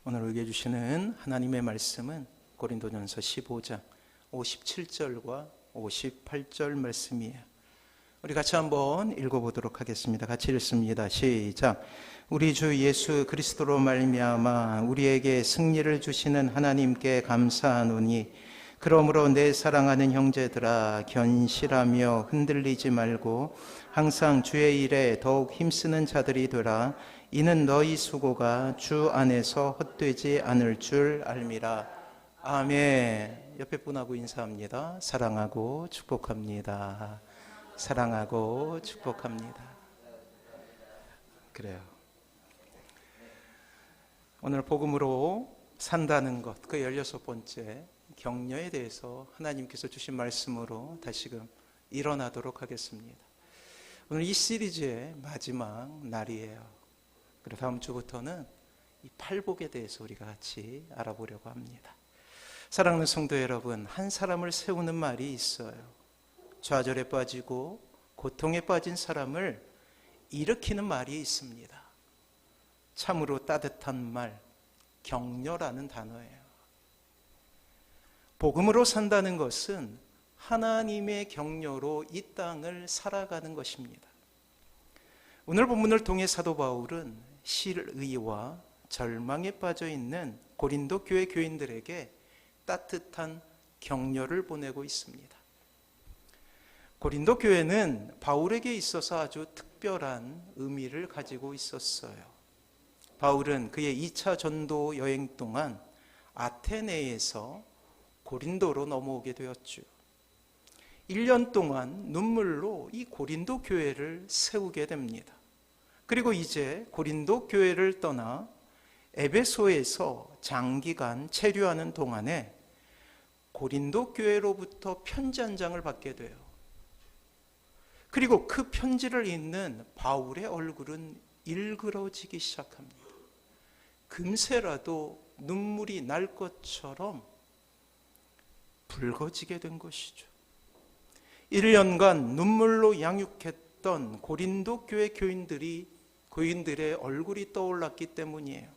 오늘 읽어주시는 하나님의 말씀은 고린도전서 15장 57절과 58절 말씀이에요. 우리 같이 한번 읽어보도록 하겠습니다. 같이 읽습니다. 시작. 우리 주 예수 그리스도로 말미암아 우리에게 승리를 주시는 하나님께 감사하노니 그러므로 내 사랑하는 형제들아 견실하며 흔들리지 말고 항상 주의 일에 더욱 힘쓰는 자들이 되라. 이는 너희 수고가 주 안에서 헛되지 않을 줄 알미라. 아멘. 옆에 분하고 인사합니다. 사랑하고 축복합니다. 사랑하고 축복합니다. 그래요. 오늘 복음으로 산다는 것, 그 16번째 격려에 대해서 하나님께서 주신 말씀으로 다시금 일어나도록 하겠습니다. 오늘 이 시리즈의 마지막 날이에요. 그리고 다음 주부터는 이 팔복에 대해서 우리가 같이 알아보려고 합니다. 사랑하는 성도 여러분, 한 사람을 세우는 말이 있어요. 좌절에 빠지고 고통에 빠진 사람을 일으키는 말이 있습니다. 참으로 따뜻한 말, 격려라는 단어예요. 복음으로 산다는 것은 하나님의 격려로 이 땅을 살아가는 것입니다. 오늘 본문을 통해 사도 바울은 실의와 절망에 빠져 있는 고린도 교회 교인들에게 따뜻한 격려를 보내고 있습니다. 고린도 교회는 바울에게 있어서 아주 특별한 의미를 가지고 있었어요. 바울은 그의 2차 전도 여행 동안 아테네에서 고린도로 넘어오게 되었죠. 1년 동안 눈물로 이 고린도 교회를 세우게 됩니다. 그리고 이제 고린도 교회를 떠나 에베소에서 장기간 체류하는 동안에 고린도 교회로부터 편지 한 장을 받게 돼요. 그리고 그 편지를 읽는 바울의 얼굴은 일그러지기 시작합니다. 금세라도 눈물이 날 것처럼 붉어지게 된 것이죠. 1년간 눈물로 양육했던 고린도 교회 교인들의 얼굴이 떠올랐기 때문이에요.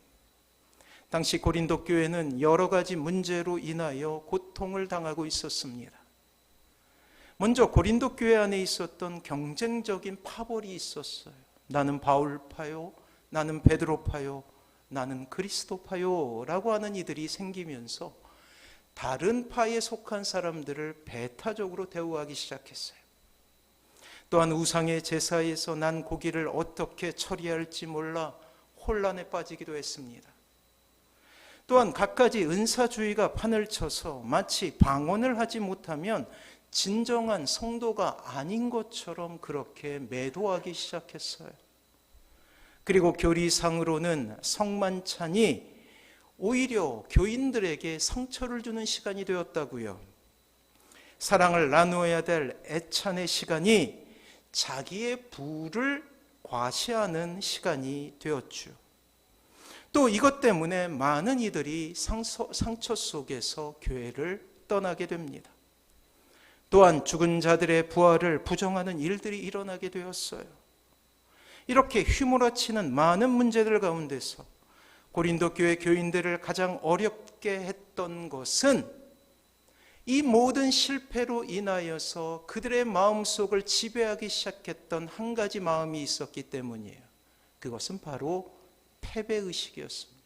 당시 고린도 교회는 여러 가지 문제로 인하여 고통을 당하고 있었습니다. 먼저 고린도 교회 안에 있었던 경쟁적인 파벌이 있었어요. 나는 바울파요, 나는 베드로파요, 나는 그리스도파요 라고 하는 이들이 생기면서 다른 파에 속한 사람들을 배타적으로 대우하기 시작했어요. 또한 우상의 제사에서 난 고기를 어떻게 처리할지 몰라 혼란에 빠지기도 했습니다. 또한 갖가지 은사주의가 판을 쳐서 마치 방언을 하지 못하면 진정한 성도가 아닌 것처럼 그렇게 매도하기 시작했어요. 그리고 교리상으로는 성만찬이 오히려 교인들에게 상처를 주는 시간이 되었다고요. 사랑을 나누어야 될 애찬의 시간이 자기의 부를 과시하는 시간이 되었죠. 또 이것 때문에 많은 이들이 상처 속에서 교회를 떠나게 됩니다. 또한 죽은 자들의 부활을 부정하는 일들이 일어나게 되었어요. 이렇게 휘몰아치는 많은 문제들 가운데서 고린도 교회 교인들을 가장 어렵게 했던 것은 이 모든 실패로 인하여서 그들의 마음속을 지배하기 시작했던 한 가지 마음이 있었기 때문이에요. 그것은 바로 패배의식이었습니다.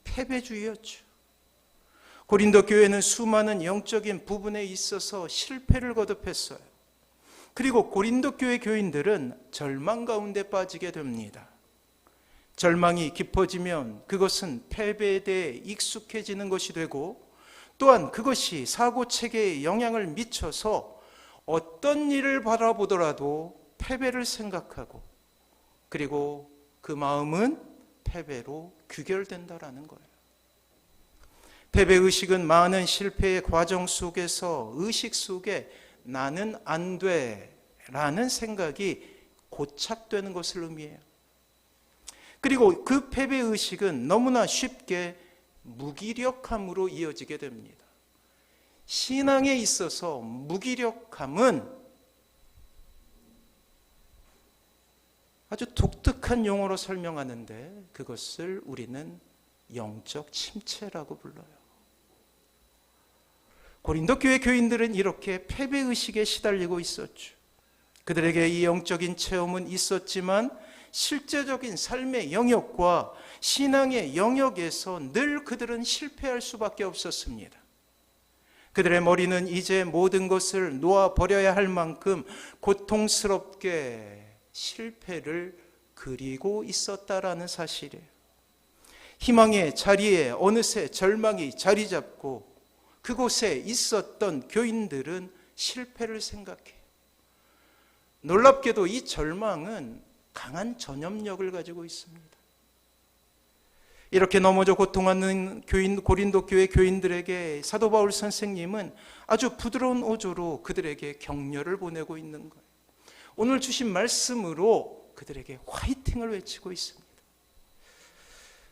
패배주의였죠. 고린도 교회는 수많은 영적인 부분에 있어서 실패를 거듭했어요. 그리고 고린도 교회 교인들은 절망 가운데 빠지게 됩니다. 절망이 깊어지면 그것은 패배에 대해 익숙해지는 것이 되고 또한 그것이 사고체계에 영향을 미쳐서 어떤 일을 바라보더라도 패배를 생각하고 그리고 그 마음은 패배로 귀결된다라는 거예요. 패배의식은 많은 실패의 과정 속에서 의식 속에 나는 안 돼라는 생각이 고착되는 것을 의미해요. 그리고 그 패배의식은 너무나 쉽게 무기력함으로 이어지게 됩니다. 신앙에 있어서 무기력함은 아주 독특한 용어로 설명하는데 그것을 우리는 영적 침체라고 불러요. 고린도 교회 교인들은 이렇게 패배의식에 시달리고 있었죠. 그들에게 이 영적인 체험은 있었지만 실제적인 삶의 영역과 신앙의 영역에서 늘 그들은 실패할 수밖에 없었습니다. 그들의 머리는 이제 모든 것을 놓아버려야 할 만큼 고통스럽게 실패를 그리고 있었다라는 사실이에요. 희망의 자리에 어느새 절망이 자리 잡고 그곳에 있었던 교인들은 실패를 생각해요. 놀랍게도 이 절망은 강한 전염력을 가지고 있습니다. 이렇게 넘어져 고통하는 고린도 교회 교인들에게 사도 바울 선생님은 아주 부드러운 어조로 그들에게 격려를 보내고 있는 거예요. 오늘 주신 말씀으로 그들에게 화이팅을 외치고 있습니다.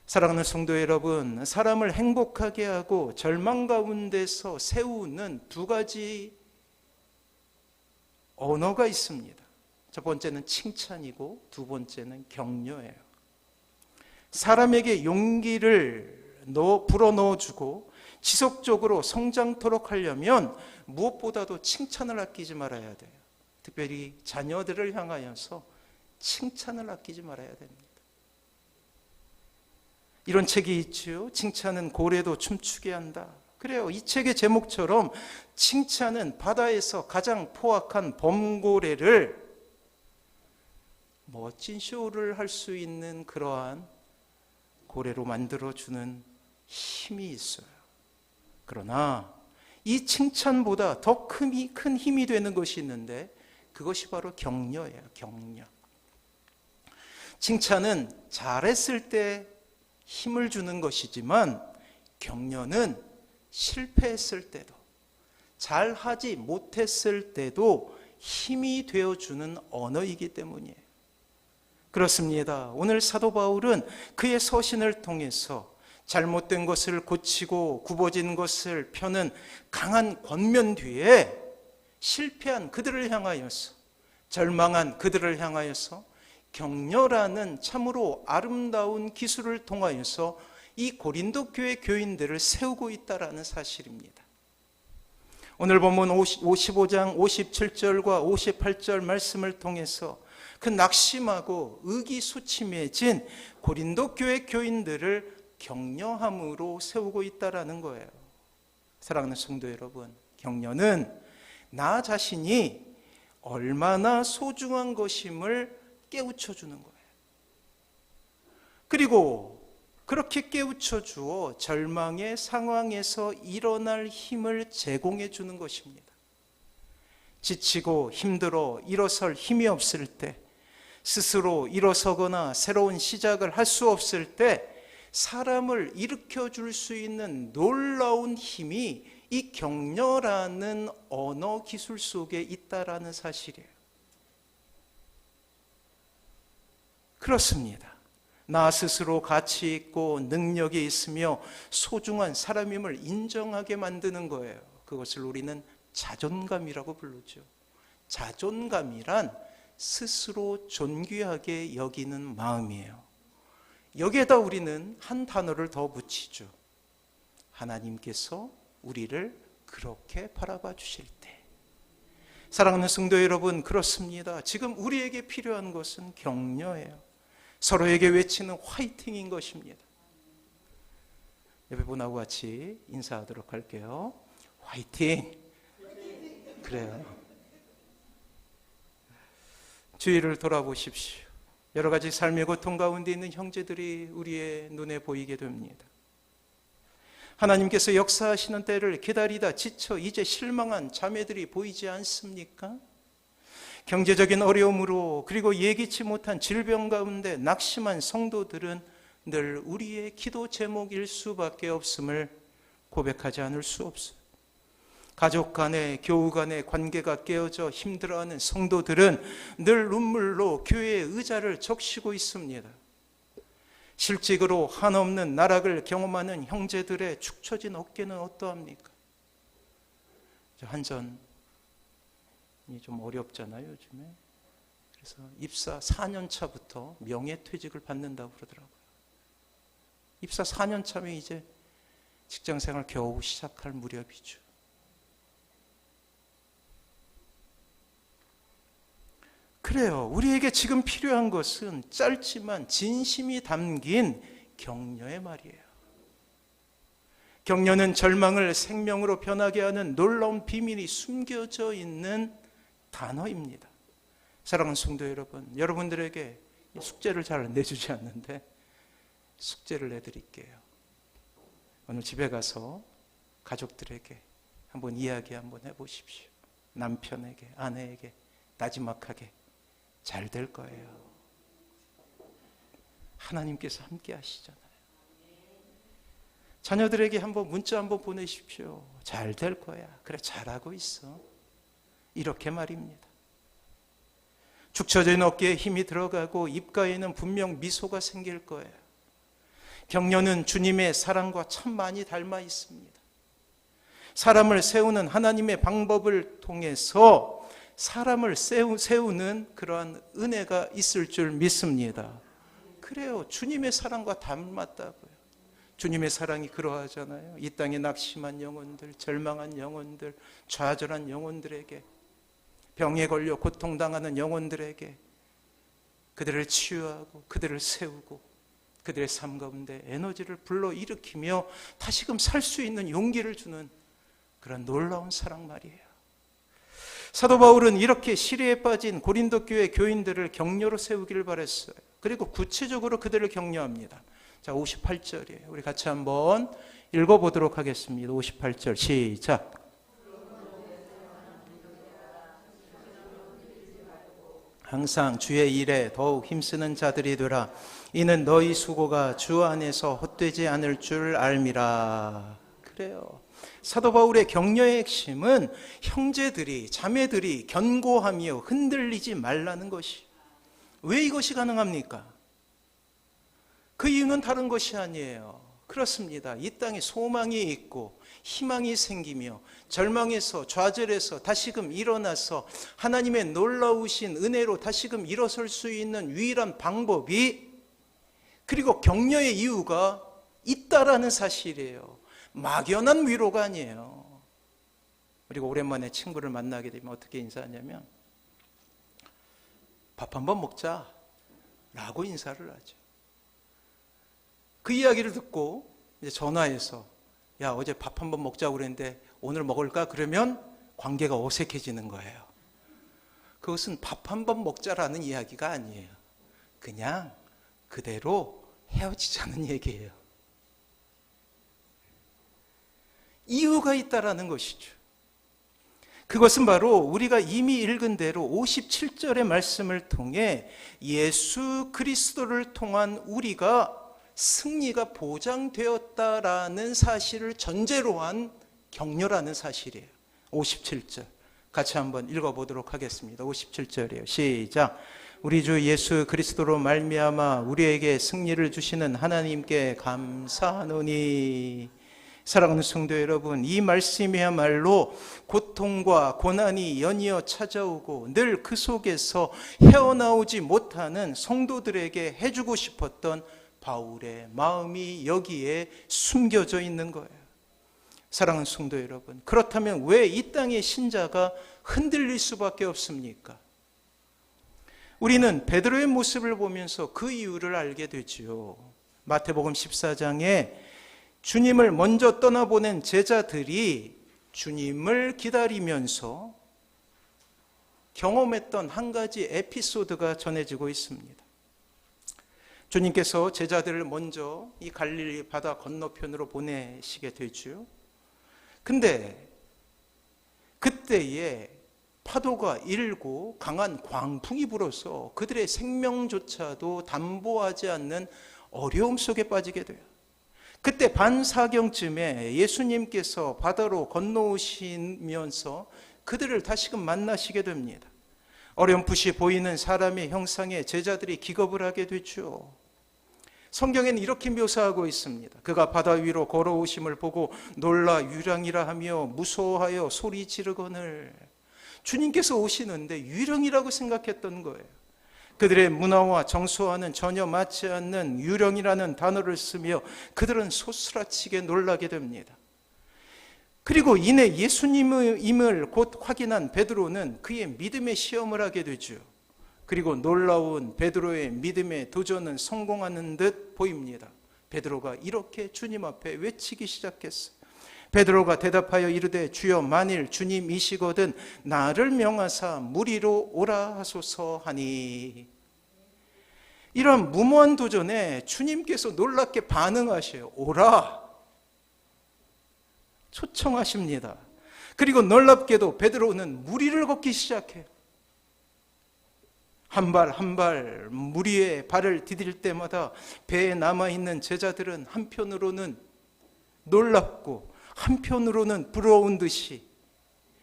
사랑하는 성도 여러분, 사람을 행복하게 하고 절망 가운데서 세우는 두 가지 언어가 있습니다. 첫 번째는 칭찬이고 두 번째는 격려예요. 사람에게 용기를 불어넣어주고 지속적으로 성장토록 하려면 무엇보다도 칭찬을 아끼지 말아야 돼요. 특별히 자녀들을 향하여서 칭찬을 아끼지 말아야 됩니다. 이런 책이 있죠. 칭찬은 고래도 춤추게 한다. 그래요. 이 책의 제목처럼 칭찬은 바다에서 가장 포악한 범고래를 멋진 쇼를 할 수 있는 그러한 고래로 만들어주는 힘이 있어요. 그러나 이 칭찬보다 더 큰 힘이 되는 것이 있는데 그것이 바로 격려예요. 격려. 칭찬은 잘했을 때 힘을 주는 것이지만 격려는 실패했을 때도 잘하지 못했을 때도 힘이 되어주는 언어이기 때문이에요. 그렇습니다. 오늘 사도 바울은 그의 서신을 통해서 잘못된 것을 고치고 굽어진 것을 펴는 강한 권면 뒤에 실패한 그들을 향하여서, 절망한 그들을 향하여서 격려라는 참으로 아름다운 기술을 통하여서 이 고린도 교회 교인들을 세우고 있다는 사실입니다. 오늘 본문 55장 57절과 58절 말씀을 통해서 그 낙심하고 의기소침해진 고린도 교회 교인들을 격려함으로 세우고 있다는 거예요. 사랑하는 성도 여러분, 격려는 나 자신이 얼마나 소중한 것임을 깨우쳐 주는 거예요. 그리고 그렇게 깨우쳐 주어 절망의 상황에서 일어날 힘을 제공해 주는 것입니다. 지치고 힘들어 일어설 힘이 없을 때, 스스로 일어서거나 새로운 시작을 할 수 없을 때 사람을 일으켜 줄 수 있는 놀라운 힘이 이 격려라는 언어 기술 속에 있다라는 사실이에요. 그렇습니다. 나 스스로 가치 있고 능력이 있으며 소중한 사람임을 인정하게 만드는 거예요. 그것을 우리는 자존감이라고 부르죠. 자존감이란 스스로 존귀하게 여기는 마음이에요. 여기에다 우리는 한 단어를 더 붙이죠. 하나님께서 우리를 그렇게 바라봐 주실 때. 사랑하는 성도 여러분, 그렇습니다. 지금 우리에게 필요한 것은 격려예요. 서로에게 외치는 화이팅인 것입니다. 예배분하고 같이 인사하도록 할게요. 화이팅! 그래요. 주위를 돌아보십시오. 여러 가지 삶의 고통 가운데 있는 형제들이 우리의 눈에 보이게 됩니다. 하나님께서 역사하시는 때를 기다리다 지쳐 이제 실망한 자매들이 보이지 않습니까? 경제적인 어려움으로 그리고 예기치 못한 질병 가운데 낙심한 성도들은 늘 우리의 기도 제목일 수밖에 없음을 고백하지 않을 수 없어요. 가족 간의 교우 간의 관계가 깨어져 힘들어하는 성도들은 늘 눈물로 교회의 의자를 적시고 있습니다. 실직으로 한없는 나락을 경험하는 형제들의 축 처진 어깨는 어떠합니까? 한전이 좀 어렵잖아요, 요즘에. 그래서 입사 4년 차부터 명예퇴직을 받는다고 그러더라고요. 입사 4년 차면 이제 직장생활 겨우 시작할 무렵이죠. 그래요. 우리에게 지금 필요한 것은 짧지만 진심이 담긴 격려의 말이에요. 격려는 절망을 생명으로 변하게 하는 놀라운 비밀이 숨겨져 있는 단어입니다. 사랑하는 성도 여러분, 여러분들에게 숙제를 잘 내주지 않는데 숙제를 내드릴게요. 오늘 집에 가서 가족들에게 한번 이야기 한번 해보십시오. 남편에게, 아내에게 나지막하게 잘 될 거예요. 하나님께서 함께 하시잖아요. 자녀들에게 한번 문자 한번 보내십시오. 잘 될 거야. 그래, 잘하고 있어. 이렇게 말입니다. 축 처진 어깨에 힘이 들어가고 입가에는 분명 미소가 생길 거예요. 격려는 주님의 사랑과 참 많이 닮아 있습니다. 사람을 세우는 하나님의 방법을 통해서 사람을 세우는 그러한 은혜가 있을 줄 믿습니다. 그래요. 주님의 사랑과 닮았다고요. 주님의 사랑이 그러하잖아요. 이 땅에 낙심한 영혼들, 절망한 영혼들, 좌절한 영혼들에게, 병에 걸려 고통당하는 영혼들에게 그들을 치유하고 그들을 세우고 그들의 삶 가운데 에너지를 불러일으키며 다시금 살 수 있는 용기를 주는 그런 놀라운 사랑 말이에요. 사도 바울은 이렇게 시리에 빠진 고린도 교회 교인들을 격려로 세우기를 바랬어요. 그리고 구체적으로 그들을 격려합니다. 자, 58절이에요. 우리 같이 한번 읽어보도록 하겠습니다. 58절 시작. 항상 주의 일에 더욱 힘쓰는 자들이 되라. 이는 너희 수고가 주 안에서 헛되지 않을 줄 알미라. 그래요. 사도 바울의 격려의 핵심은 형제들이, 자매들이 견고하며 흔들리지 말라는 것이. 왜 이것이 가능합니까? 그 이유는 다른 것이 아니에요. 그렇습니다. 이 땅에 소망이 있고 희망이 생기며 절망에서, 좌절에서 다시금 일어나서 하나님의 놀라우신 은혜로 다시금 일어설 수 있는 유일한 방법이, 그리고 격려의 이유가 있다라는 사실이에요. 막연한 위로가 아니에요. 그리고 오랜만에 친구를 만나게 되면 어떻게 인사하냐면 밥 한번 먹자 라고 인사를 하죠. 그 이야기를 듣고 이제 전화해서 야, 어제 밥 한번 먹자고 그랬는데 오늘 먹을까? 그러면 관계가 어색해지는 거예요. 그것은 밥 한번 먹자라는 이야기가 아니에요. 그냥 그대로 헤어지자는 얘기예요. 이유가 있다라는 것이죠. 그것은 바로 우리가 이미 읽은 대로 57절의 말씀을 통해 예수 그리스도를 통한 우리가 승리가 보장되었다라는 사실을 전제로 한 격려라는 사실이에요. 57절 같이 한번 읽어보도록 하겠습니다. 57절이에요. 시작. 우리 주 예수 그리스도로 말미암아 우리에게 승리를 주시는 하나님께 감사하노니. 사랑하는 성도 여러분, 이 말씀이야말로 고통과 고난이 연이어 찾아오고 늘 그 속에서 헤어나오지 못하는 성도들에게 해주고 싶었던 바울의 마음이 여기에 숨겨져 있는 거예요. 사랑하는 성도 여러분, 그렇다면 왜 이 땅의 신자가 흔들릴 수밖에 없습니까? 우리는 베드로의 모습을 보면서 그 이유를 알게 되지요. 마태복음 14장에 주님을 먼저 떠나보낸 제자들이 주님을 기다리면서 경험했던 한 가지 에피소드가 전해지고 있습니다. 주님께서 제자들을 먼저 이 갈릴리 바다 건너편으로 보내시게 되죠. 근데 그때에 파도가 일고 강한 광풍이 불어서 그들의 생명조차도 담보하지 않는 어려움 속에 빠지게 돼요. 그때 반사경쯤에 예수님께서 바다로 건너오시면서 그들을 다시금 만나시게 됩니다. 어렴풋이 보이는 사람의 형상에 제자들이 기겁을 하게 되죠. 성경에는 이렇게 묘사하고 있습니다. 그가 바다 위로 걸어오심을 보고 놀라 유령이라 하며 무서워하여 소리 지르거늘. 주님께서 오시는데 유령이라고 생각했던 거예요. 그들의 문화와 정서와는 전혀 맞지 않는 유령이라는 단어를 쓰며 그들은 소스라치게 놀라게 됩니다. 그리고 이내 예수님임을 곧 확인한 베드로는 그의 믿음의 시험을 하게 되죠. 그리고 놀라운 베드로의 믿음의 도전은 성공하는 듯 보입니다. 베드로가 이렇게 주님 앞에 외치기 시작했어요. 베드로가 대답하여 이르되 주여 만일 주님이시거든 나를 명하사 물 위로 오라 하소서 하니. 이런 무모한 도전에 주님께서 놀랍게 반응하셔요. 오라 초청하십니다. 그리고 놀랍게도 베드로는 물 위를 걷기 시작해요. 한 발 한 발 물 위에 발을 디딜 때마다 배에 남아있는 제자들은 한편으로는 놀랍고 한편으로는 부러운 듯이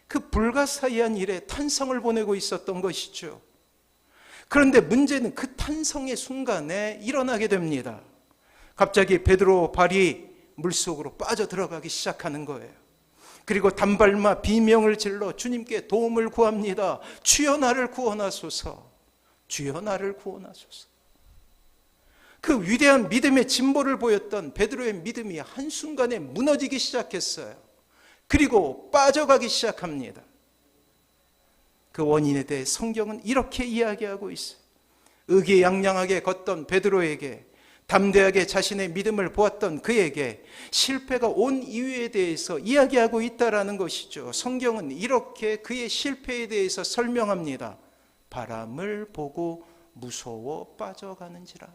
그 불가사의한 일에 탄성을 보내고 있었던 것이죠. 그런데 문제는 그 탄성의 순간에 일어나게 됩니다. 갑자기 베드로 발이 물속으로 빠져들어가기 시작하는 거예요. 그리고 단발마 비명을 질러 주님께 도움을 구합니다. 주여 나를 구원하소서. 주여 나를 구원하소서. 그 위대한 믿음의 진보를 보였던 베드로의 믿음이 한순간에 무너지기 시작했어요. 그리고 빠져가기 시작합니다. 그 원인에 대해 성경은 이렇게 이야기하고 있어요. 의기양양하게 걷던 베드로에게, 담대하게 자신의 믿음을 보았던 그에게 실패가 온 이유에 대해서 이야기하고 있다는 것이죠. 성경은 이렇게 그의 실패에 대해서 설명합니다. 바람을 보고 무서워 빠져가는지라.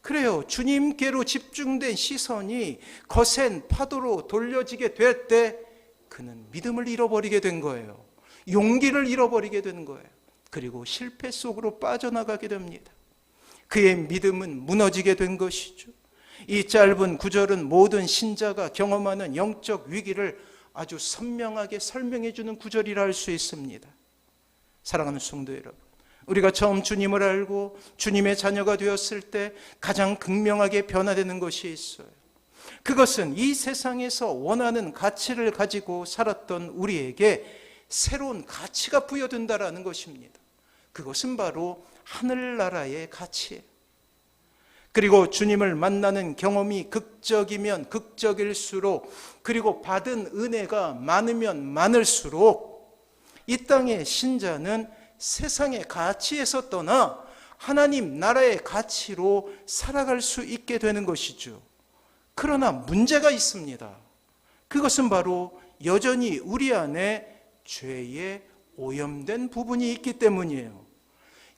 그래요. 주님께로 집중된 시선이 거센 파도로 돌려지게 될 때 그는 믿음을 잃어버리게 된 거예요. 용기를 잃어버리게 된 거예요. 그리고 실패 속으로 빠져나가게 됩니다. 그의 믿음은 무너지게 된 것이죠. 이 짧은 구절은 모든 신자가 경험하는 영적 위기를 아주 선명하게 설명해 주는 구절이라 할 수 있습니다. 사랑하는 성도 여러분, 우리가 처음 주님을 알고 주님의 자녀가 되었을 때 가장 극명하게 변화되는 것이 있어요. 그것은 이 세상에서 원하는 가치를 가지고 살았던 우리에게 새로운 가치가 부여된다라는 것입니다. 그것은 바로 하늘나라의 가치예요. 그리고 주님을 만나는 경험이 극적이면 극적일수록, 그리고 받은 은혜가 많으면 많을수록 이 땅의 신자는 세상의 가치에서 떠나 하나님 나라의 가치로 살아갈 수 있게 되는 것이죠. 그러나 문제가 있습니다. 그것은 바로 여전히 우리 안에 죄에 오염된 부분이 있기 때문이에요.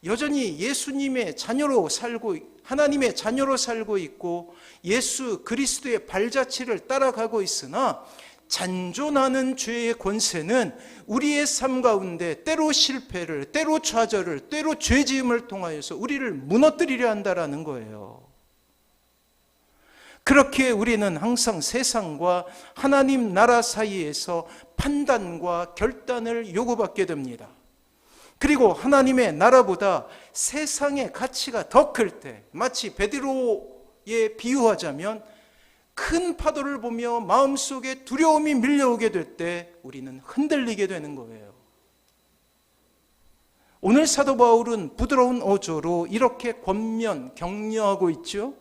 여전히 예수님의 자녀로 살고, 하나님의 자녀로 살고 있고 예수 그리스도의 발자취를 따라가고 있으나 잔존하는 죄의 권세는 우리의 삶 가운데 때로 실패를, 때로 좌절을, 때로 죄지음을 통하여서 우리를 무너뜨리려 한다는 거예요. 그렇게 우리는 항상 세상과 하나님 나라 사이에서 판단과 결단을 요구받게 됩니다. 그리고 하나님의 나라보다 세상의 가치가 더 클 때, 마치 베드로에 비유하자면 큰 파도를 보며 마음속에 두려움이 밀려오게 될 때 우리는 흔들리게 되는 거예요. 오늘 사도 바울은 부드러운 어조로 이렇게 권면, 격려하고 있죠.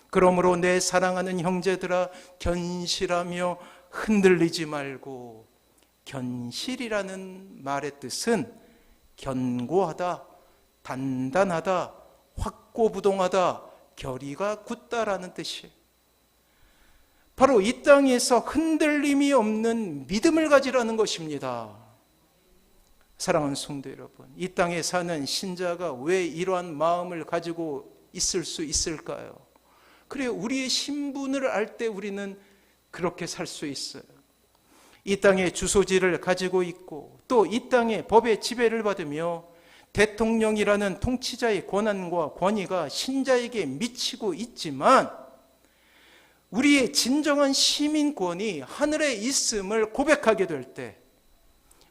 그러므로 내 사랑하는 형제들아 견실하며 흔들리지 말고. 견실이라는 말의 뜻은 견고하다, 단단하다, 확고부동하다, 결의가 굳다라는 뜻이에요. 바로 이 땅에서 흔들림이 없는 믿음을 가지라는 것입니다. 사랑하는 성도 여러분, 이 땅에 사는 신자가 왜 이러한 마음을 가지고 있을 수 있을까요? 그래요, 우리의 신분을 알 때 우리는 그렇게 살 수 있어요. 이 땅의 주소지를 가지고 있고 또 이 땅의 법의 지배를 받으며 대통령이라는 통치자의 권한과 권위가 신자에게 미치고 있지만 우리의 진정한 시민권이 하늘에 있음을 고백하게 될 때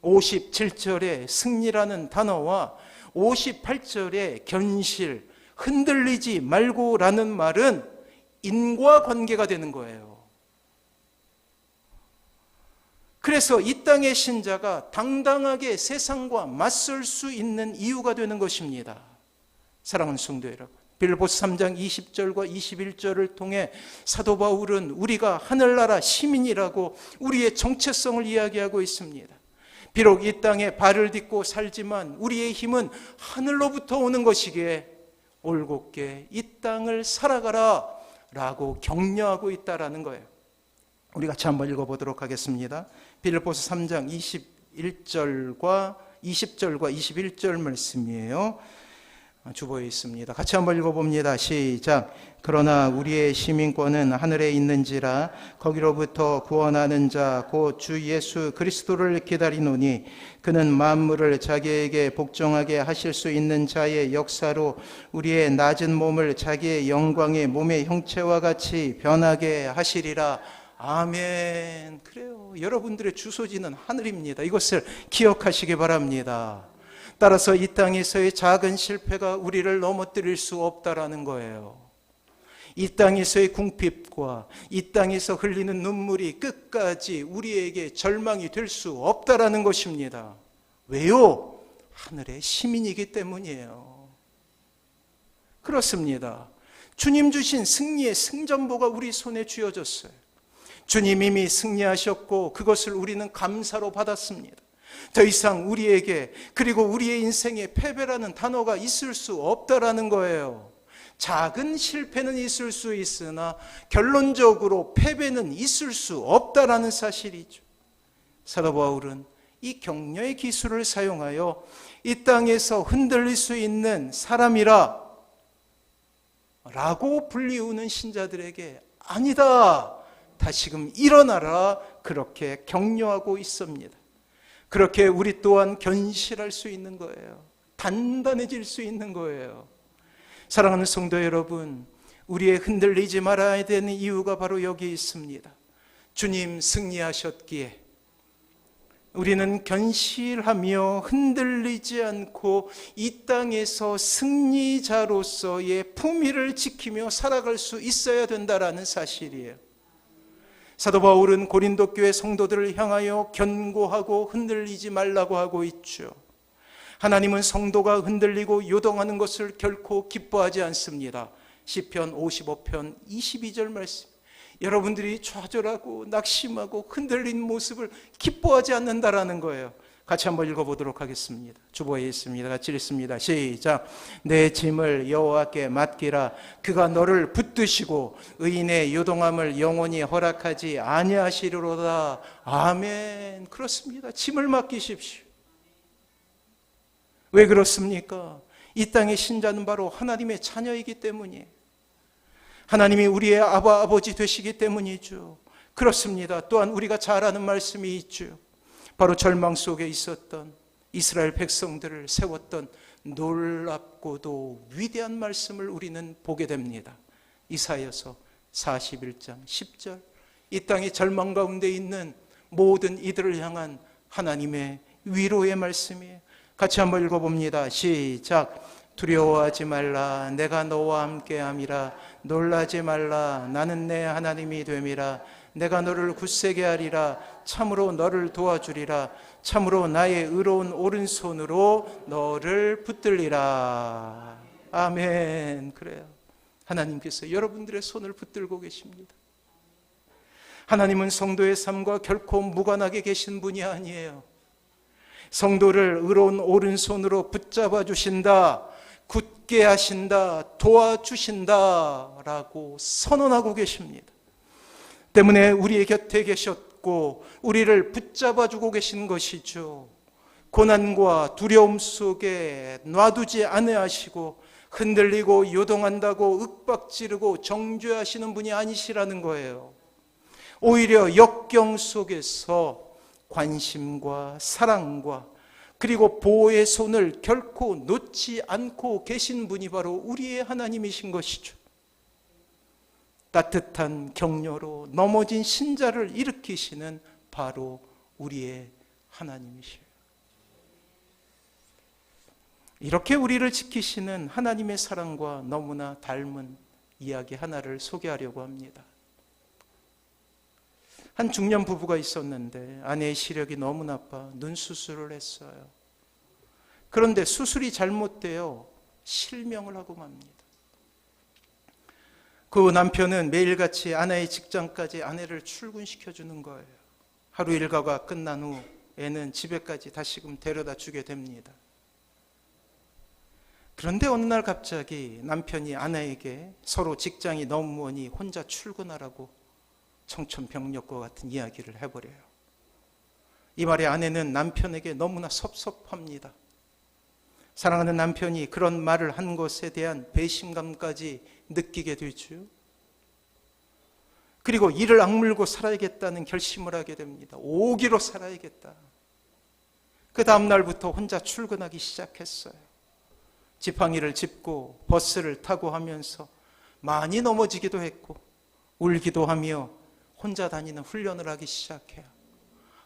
57절의 승리라는 단어와 58절의 견실, 흔들리지 말고라는 말은 인과관계가 되는 거예요. 그래서 이 땅의 신자가 당당하게 세상과 맞설 수 있는 이유가 되는 것입니다. 사랑하는 성도 여러분, 빌립보서 3장 20절과 21절을 통해 사도 바울은 우리가 하늘나라 시민이라고 우리의 정체성을 이야기하고 있습니다. 비록 이 땅에 발을 딛고 살지만 우리의 힘은 하늘로부터 오는 것이기에 올곧게 이 땅을 살아가라 라고 격려하고 있다라는 거예요. 우리 같이 한번 읽어보도록 하겠습니다. 빌립보서 3장 21절과 20절과 21절 말씀이에요. 주보에 있습니다. 같이 한번 읽어봅니다. 시작. 그러나 우리의 시민권은 하늘에 있는지라 거기로부터 구원하는 자 곧 주 예수 그리스도를 기다리노니 그는 만물을 자기에게 복종하게 하실 수 있는 자의 역사로 우리의 낮은 몸을 자기의 영광의 몸의 형체와 같이 변하게 하시리라. 아멘. 그래요. 여러분들의 주소지는 하늘입니다. 이것을 기억하시기 바랍니다. 따라서 이 땅에서의 작은 실패가 우리를 넘어뜨릴 수 없다라는 거예요. 이 땅에서의 궁핍과 이 땅에서 흘리는 눈물이 끝까지 우리에게 절망이 될 수 없다라는 것입니다. 왜요? 하늘의 시민이기 때문이에요. 그렇습니다. 주님 주신 승리의 승전보가 우리 손에 쥐어졌어요. 주님 이미 승리하셨고 그것을 우리는 감사로 받았습니다. 더 이상 우리에게 그리고 우리의 인생에 패배라는 단어가 있을 수 없다라는 거예요. 작은 실패는 있을 수 있으나 결론적으로 패배는 있을 수 없다라는 사실이죠. 사도 바울은 이 격려의 기술을 사용하여 이 땅에서 흔들릴 수 있는 사람이라 라고 불리우는 신자들에게 아니다, 다시금 일어나라, 그렇게 격려하고 있습니다. 그렇게 우리 또한 견실할 수 있는 거예요. 단단해질 수 있는 거예요. 사랑하는 성도 여러분, 우리의 흔들리지 말아야 되는 이유가 바로 여기 있습니다. 주님 승리하셨기에 우리는 견실하며 흔들리지 않고 이 땅에서 승리자로서의 품위를 지키며 살아갈 수 있어야 된다라는 사실이에요. 사도 바울은 고린도 교회 성도들을 향하여 견고하고 흔들리지 말라고 하고 있죠. 하나님은 성도가 흔들리고 요동하는 것을 결코 기뻐하지 않습니다. 시편 55편 22절 말씀. 여러분들이 좌절하고 낙심하고 흔들린 모습을 기뻐하지 않는다라는 거예요. 같이 한번 읽어보도록 하겠습니다. 주보에 있습니다. 같이 읽습니다. 시작. 내 짐을 여호와께 맡기라. 그가 너를 붙드시고 의인의 요동함을 영원히 허락하지 아니하시리로다. 아멘. 그렇습니다. 짐을 맡기십시오. 왜 그렇습니까? 이 땅의 신자는 바로 하나님의 자녀이기 때문이에요. 하나님이 우리의 아버지 되시기 때문이죠. 그렇습니다. 또한 우리가 잘 아는 말씀이 있죠. 바로 절망 속에 있었던 이스라엘 백성들을 세웠던 놀랍고도 위대한 말씀을 우리는 보게 됩니다. 이사야서 41장 10절. 이 땅의 절망 가운데 있는 모든 이들을 향한 하나님의 위로의 말씀이에요. 같이 한번 읽어봅니다. 시작. 두려워하지 말라. 내가 너와 함께함이라. 놀라지 말라. 나는 내 하나님이 됨이라. 내가 너를 굳세게 하리라. 참으로 너를 도와주리라. 참으로 나의 의로운 오른손으로 너를 붙들리라. 아멘. 그래요. 하나님께서 여러분들의 손을 붙들고 계십니다. 하나님은 성도의 삶과 결코 무관하게 계신 분이 아니에요. 성도를 의로운 오른손으로 붙잡아 주신다, 굳게 하신다, 도와주신다 라고 선언하고 계십니다. 때문에 우리의 곁에 계셨고 우리를 붙잡아 주고 계신 것이죠. 고난과 두려움 속에 놔두지 아니하시고 흔들리고 요동한다고 윽박지르고 정죄하시는 분이 아니시라는 거예요. 오히려 역경 속에서 관심과 사랑과 그리고 보호의 손을 결코 놓지 않고 계신 분이 바로 우리의 하나님이신 것이죠. 따뜻한 격려로 넘어진 신자를 일으키시는 바로 우리의 하나님이시에요. 이렇게 우리를 지키시는 하나님의 사랑과 너무나 닮은 이야기 하나를 소개하려고 합니다. 한 중년 부부가 있었는데 아내의 시력이 너무 나빠 눈 수술을 했어요. 그런데 수술이 잘못되어 실명을 하고 맙니다. 그 남편은 매일같이 아내의 직장까지 아내를 출근시켜주는 거예요. 하루 일과가 끝난 후 애는 집에까지 다시금 데려다 주게 됩니다. 그런데 어느 날 갑자기 남편이 아내에게 서로 직장이 너무 머니 혼자 출근하라고 청천벽력과 같은 이야기를 해버려요. 이 말에 아내는 남편에게 너무나 섭섭합니다. 사랑하는 남편이 그런 말을 한 것에 대한 배신감까지 느끼게 되죠. 그리고 이를 악물고 살아야겠다는 결심을 하게 됩니다. 오기로 살아야겠다. 그 다음 날부터 혼자 출근하기 시작했어요. 지팡이를 짚고 버스를 타고 하면서 많이 넘어지기도 했고 울기도 하며 혼자 다니는 훈련을 하기 시작해요.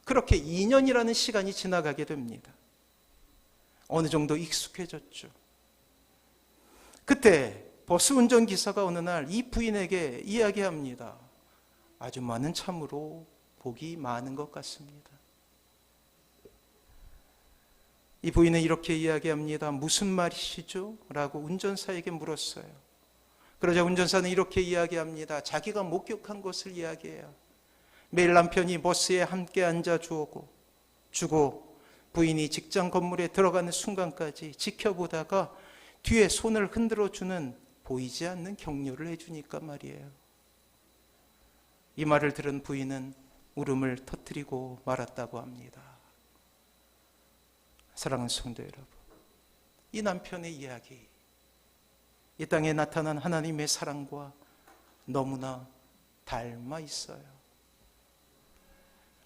그렇게 2년이라는 시간이 지나가게 됩니다. 어느 정도 익숙해졌죠. 그때 버스 운전기사가 어느 날 이 부인에게 이야기합니다. 아줌마는 참으로 복이 많은 것 같습니다. 이 부인은 이렇게 이야기합니다. 무슨 말이시죠? 라고 운전사에게 물었어요. 그러자 운전사는 이렇게 이야기합니다. 자기가 목격한 것을 이야기해요. 매일 남편이 버스에 함께 앉아 주고 부인이 직장 건물에 들어가는 순간까지 지켜보다가 뒤에 손을 흔들어 주는 보이지 않는 격려를 해주니까 말이에요. 이 말을 들은 부인은 울음을 터뜨리고 말았다고 합니다. 사랑하는 성도 여러분, 이 남편의 이야기, 이 땅에 나타난 하나님의 사랑과 너무나 닮아 있어요.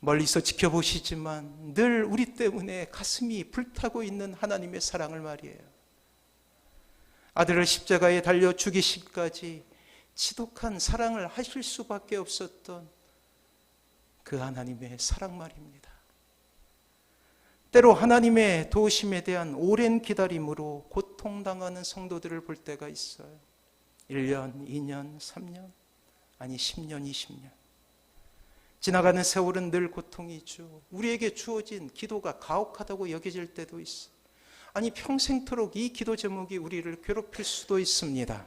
멀리서 지켜보시지만 늘 우리 때문에 가슴이 불타고 있는 하나님의 사랑을 말이에요. 아들을 십자가에 달려 죽이시기까지 지독한 사랑을 하실 수밖에 없었던 그 하나님의 사랑 말입니다. 때로 하나님의 도우심에 대한 오랜 기다림으로 고통당하는 성도들을 볼 때가 있어요. 1년, 2년, 3년, 아니 10년, 20년. 지나가는 세월은 늘 고통이죠. 우리에게 주어진 기도가 가혹하다고 여겨질 때도 있어. 아니 평생토록 이 기도 제목이 우리를 괴롭힐 수도 있습니다.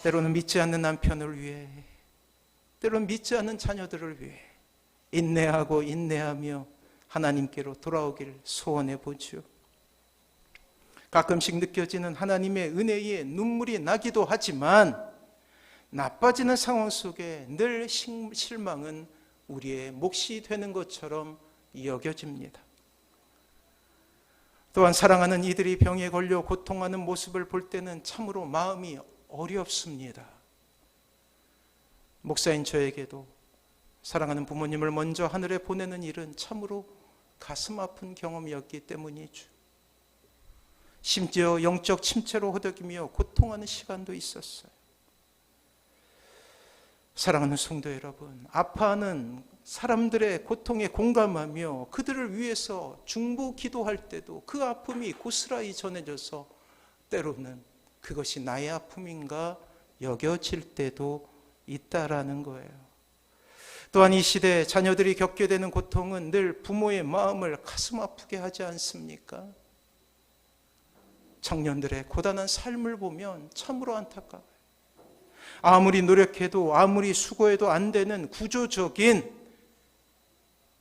때로는 믿지 않는 남편을 위해, 때로는 믿지 않는 자녀들을 위해 인내하고 인내하며 하나님께로 돌아오길 소원해 보죠. 가끔씩 느껴지는 하나님의 은혜에 눈물이 나기도 하지만 나빠지는 상황 속에 늘 실망은 우리의 몫이 되는 것처럼 여겨집니다. 또한 사랑하는 이들이 병에 걸려 고통하는 모습을 볼 때는 참으로 마음이 어렵습니다. 목사인 저에게도 사랑하는 부모님을 먼저 하늘에 보내는 일은 참으로 가슴 아픈 경험이었기 때문이죠. 심지어 영적 침체로 허덕이며 고통하는 시간도 있었어요. 사랑하는 성도 여러분, 아파하는 사람들의 고통에 공감하며 그들을 위해서 중보 기도할 때도 그 아픔이 고스란히 전해져서 때로는 그것이 나의 아픔인가 여겨질 때도 있다라는 거예요. 또한 이 시대에 자녀들이 겪게 되는 고통은 늘 부모의 마음을 가슴 아프게 하지 않습니까? 청년들의 고단한 삶을 보면 참으로 안타까워요. 아무리 노력해도 아무리 수고해도 안 되는 구조적인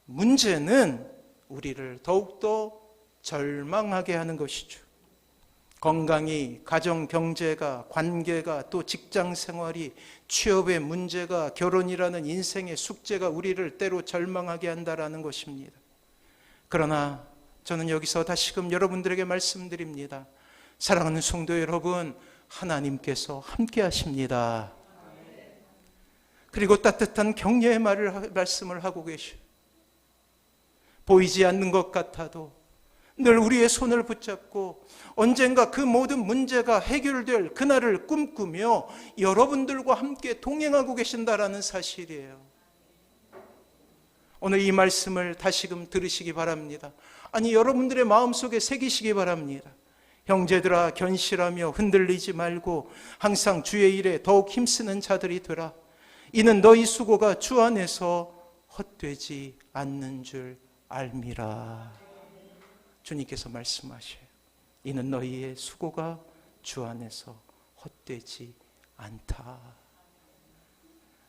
문제는 우리를 더욱더 절망하게 하는 것이죠. 건강이, 가정 경제가, 관계가, 또 직장 생활이, 취업의 문제가, 결혼이라는 인생의 숙제가 우리를 때로 절망하게 한다라는 것입니다. 그러나 저는 여기서 다시금 여러분들에게 말씀드립니다. 사랑하는 성도 여러분, 하나님께서 함께 하십니다. 그리고 따뜻한 격려의 말씀을 하고 계셔요. 보이지 않는 것 같아도 늘 우리의 손을 붙잡고 언젠가 그 모든 문제가 해결될 그날을 꿈꾸며 여러분들과 함께 동행하고 계신다라는 사실이에요. 오늘 이 말씀을 다시금 들으시기 바랍니다. 아니, 여러분들의 마음속에 새기시기 바랍니다. 형제들아, 견실하며 흔들리지 말고 항상 주의 일에 더욱 힘쓰는 자들이 되라. 이는 너희 수고가 주 안에서 헛되지 않는 줄 알미라. 주님께서 말씀하셔요. 이는 너희의 수고가 주 안에서 헛되지 않다.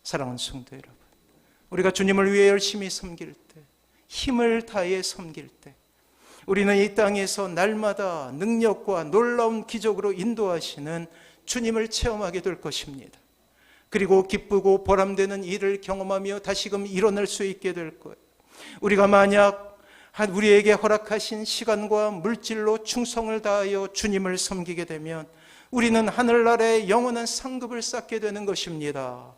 사랑하는 성도 여러분, 우리가 주님을 위해 열심히 섬길 때, 힘을 다해 섬길 때, 우리는 이 땅에서 날마다 능력과 놀라운 기적으로 인도하시는 주님을 체험하게 될 것입니다. 그리고 기쁘고 보람되는 일을 경험하며 다시금 일어날 수 있게 될 거예요. 우리가 만약 우리에게 허락하신 시간과 물질로 충성을 다하여 주님을 섬기게 되면 우리는 하늘나라의 영원한 상급을 쌓게 되는 것입니다.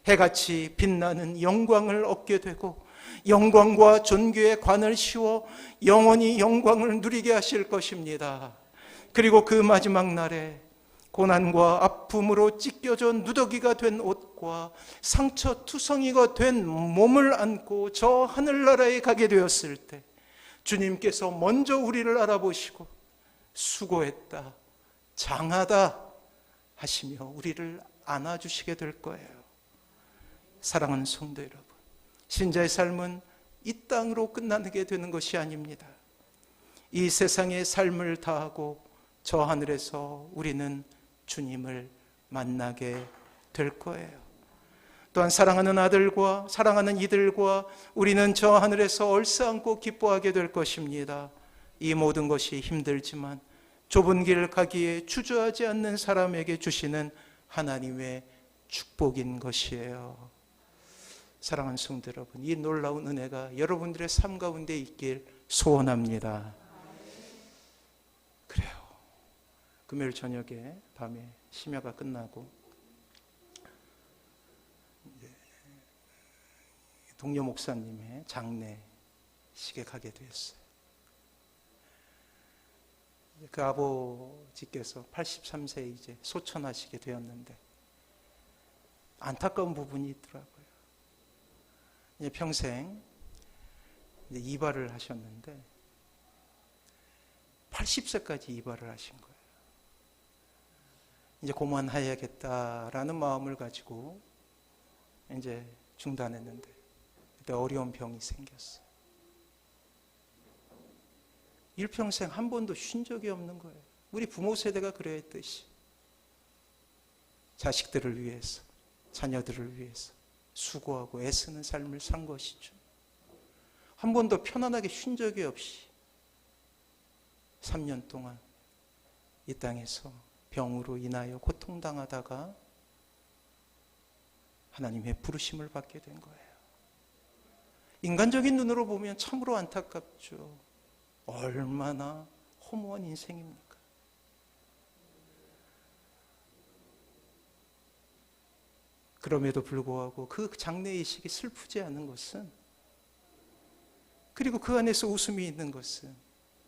해같이 빛나는 영광을 얻게 되고 영광과 존귀의 관을 씌워 영원히 영광을 누리게 하실 것입니다. 그리고 그 마지막 날에 고난과 아픔으로 찢겨져 누더기가 된 옷과 상처투성이가 된 몸을 안고 저 하늘나라에 가게 되었을 때 주님께서 먼저 우리를 알아보시고 수고했다, 장하다 하시며 우리를 안아주시게 될 거예요. 사랑하는 성도 여러분, 신자의 삶은 이 땅으로 끝나게 되는 것이 아닙니다. 이 세상의 삶을 다하고 저 하늘에서 우리는 주님을 만나게 될 거예요. 또한 사랑하는 아들과 사랑하는 이들과 우리는 저 하늘에서 얼싸안고 기뻐하게 될 것입니다. 이 모든 것이 힘들지만 좁은 길 가기에 주저하지 않는 사람에게 주시는 하나님의 축복인 것이에요. 사랑하는 성도 여러분, 이 놀라운 은혜가 여러분들의 삶 가운데 있길 소원합니다. 그래요. 금요일 저녁에 밤에 심야가 끝나고 동료 목사님의 장례식에 가게 되었어요. 그 아버지께서 83세에 이제 소천하시게 되었는데 안타까운 부분이 있더라고요. 평생 이발을 하셨는데 80세까지 이발을 하신 거예요. 이제 그만해야겠다라는 마음을 가지고 이제 중단했는데 그때 어려운 병이 생겼어요. 일평생 한 번도 쉰 적이 없는 거예요. 우리 부모 세대가 그래야 했듯이 자식들을 위해서, 자녀들을 위해서 수고하고 애쓰는 삶을 산 것이죠. 한 번도 편안하게 쉰 적이 없이 3년 동안 이 땅에서 병으로 인하여 고통당하다가 하나님의 부르심을 받게 된 거예요. 인간적인 눈으로 보면 참으로 안타깝죠. 얼마나 허무한 인생입니까? 그럼에도 불구하고 그 장례의식이 슬프지 않은 것은, 그리고 그 안에서 웃음이 있는 것은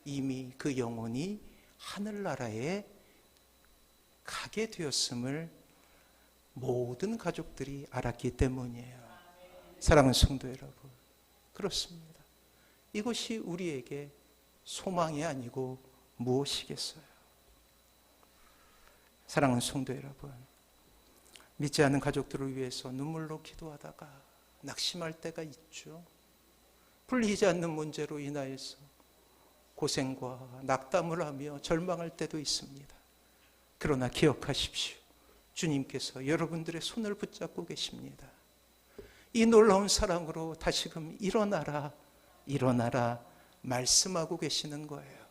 이미 그 영혼이 하늘나라에 가게 되었음을 모든 가족들이 알았기 때문이에요. 사랑하는 성도 여러분, 그렇습니다. 이것이 우리에게 소망이 아니고 무엇이겠어요? 사랑하는 성도 여러분, 믿지 않는 가족들을 위해서 눈물로 기도하다가 낙심할 때가 있죠. 풀리지 않는 문제로 인하여서 고생과 낙담을 하며 절망할 때도 있습니다. 그러나 기억하십시오. 주님께서 여러분들의 손을 붙잡고 계십니다. 이 놀라운 사랑으로 다시금 일어나라, 일어나라 말씀하고 계시는 거예요.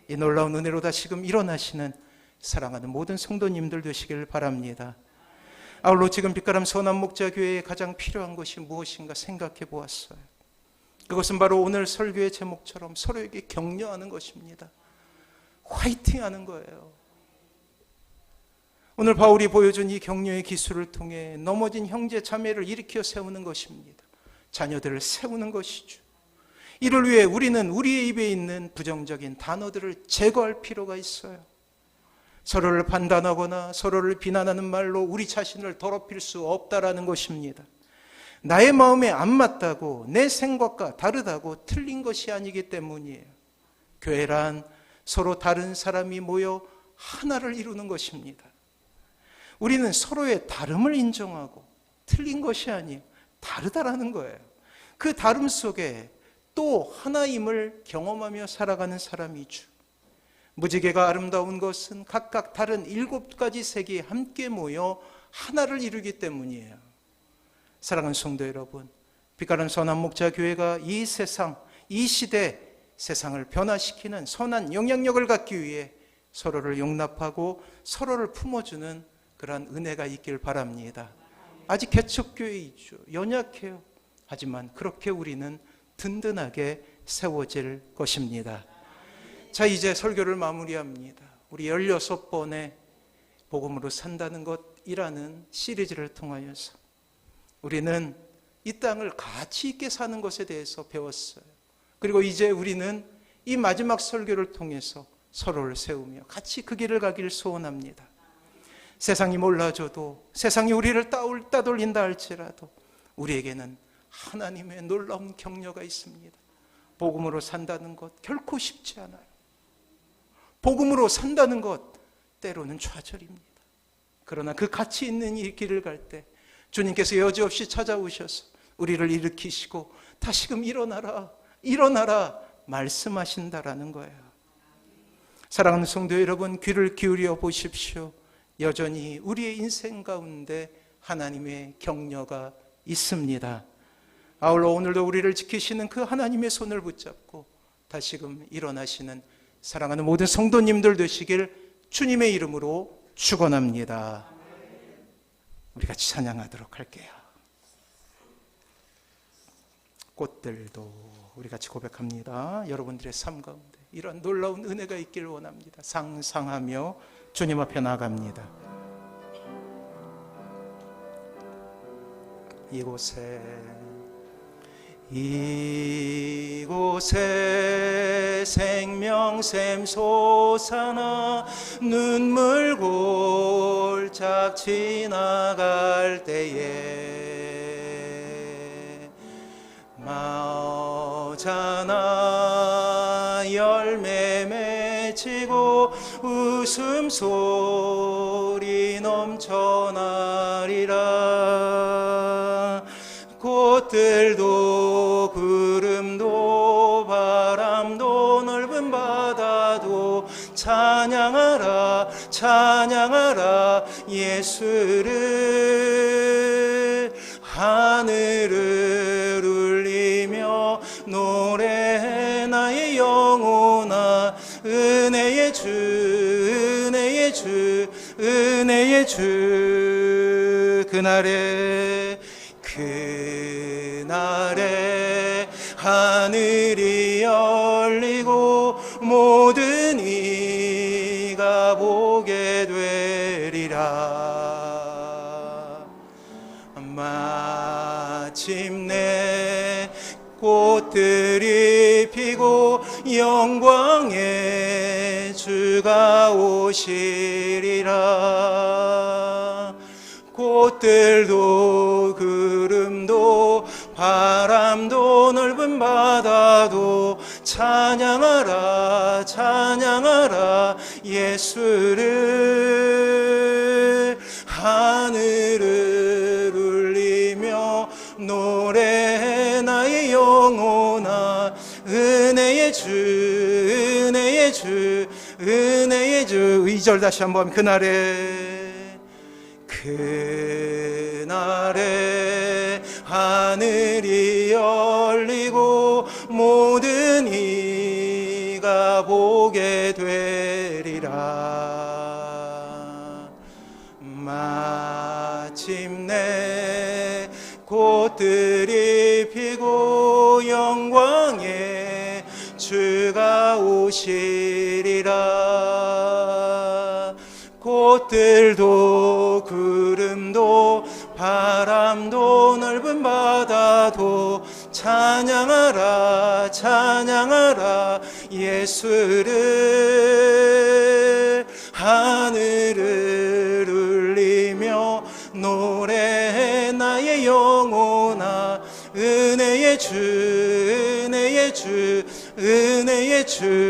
이 놀라운 은혜로 다시금 일어나시는 사랑하는 모든 성도님들 되시길 바랍니다. 아울러 지금 빛가람 선한목자교회에 가장 필요한 것이 무엇인가 생각해 보았어요. 그것은 바로 오늘 설교의 제목처럼 서로에게 격려하는 것입니다. 화이팅하는 거예요. 오늘 바울이 보여준 이 격려의 기술을 통해 넘어진 형제 자매를 일으켜 세우는 것입니다. 자녀들을 세우는 것이죠. 이를 위해 우리는 우리의 입에 있는 부정적인 단어들을 제거할 필요가 있어요. 서로를 판단하거나 서로를 비난하는 말로 우리 자신을 더럽힐 수 없다라는 것입니다. 나의 마음에 안 맞다고, 내 생각과 다르다고 틀린 것이 아니기 때문이에요. 교회란 서로 다른 사람이 모여 하나를 이루는 것입니다. 우리는 서로의 다름을 인정하고 틀린 것이 아니에요. 다르다라는 거예요. 그 다름 속에 또 하나임을 경험하며 살아가는 사람이죠. 무지개가 아름다운 것은 각각 다른 7가지 색이 함께 모여 하나를 이루기 때문이에요. 사랑하는 성도 여러분, 빛가른 선한 목자 교회가 이 세상, 이 시대 세상을 변화시키는 선한 영향력을 갖기 위해 서로를 용납하고 서로를 품어주는 그러한 은혜가 있길 바랍니다. 아직 개척교회이죠. 연약해요. 하지만 그렇게 우리는 든든하게 세워질 것입니다. 자, 이제 설교를 마무리합니다. 우리 16번의 복음으로 산다는 것이라는 시리즈를 통하여서 우리는 이 땅을 가치 있게 사는 것에 대해서 배웠어요. 그리고 이제 우리는 이 마지막 설교를 통해서 서로를 세우며 같이 그 길을 가길 소원합니다. 세상이 몰라줘도, 세상이 우리를 따돌린다 할지라도 우리에게는 하나님의 놀라운 격려가 있습니다. 복음으로 산다는 것 결코 쉽지 않아요. 복음으로 산다는 것 때로는 좌절입니다. 그러나 그 가치 있는 이 길을 갈 때 주님께서 여지없이 찾아오셔서 우리를 일으키시고 다시금 일어나라, 일어나라 말씀하신다라는 거예요. 사랑하는 성도 여러분, 귀를 기울여 보십시오. 여전히 우리의 인생 가운데 하나님의 격려가 있습니다. 아울러 오늘도 우리를 지키시는 그 하나님의 손을 붙잡고 다시금 일어나시는 사랑하는 모든 성도님들 되시길 주님의 이름으로 축원합니다. 우리 같이 찬양하도록 할게요. 꽃들도 우리 같이 고백합니다. 여러분들의 삶 가운데 이런 놀라운 은혜가 있기를 원합니다. 상상하며 주님 앞에 나아갑니다. 이곳에 생명샘 솟아나 눈물 골짝 지나갈 때에 마어자나 열매 맺히고 웃음소리 넘쳐나리라. 꽃들도 구름도 바람도 넓은 바다도 찬양하라 찬양하라 예수를. 하늘을 울리며 노래해 나의 영혼아. 은혜의 주 은혜의 주 은혜의 주. 그날에 하늘이 열리고 모든 이가 보게 되리라. 마침내 꽃들이 피고 영광의 주가 오시리라. 꽃들도 구름도 바람도 넓은 바다도 찬양하라 찬양하라 예수를. 하늘을 울리며 노래해 나의 영혼아. 은혜의 주 은혜의 주 은혜의 주. 2절 다시 한번. 그날에 하늘이 열리고 모든 이가 보게 되리라. 마침내 꽃들이 피고 영광의 주가 오시리라. 꽃들도 구름도 바람도 넓은 바다도 찬양하라 찬양하라 예수를. 하늘을 울리며 노래해 나의 영혼아. 은혜의 주 은혜의 주 은혜의 주.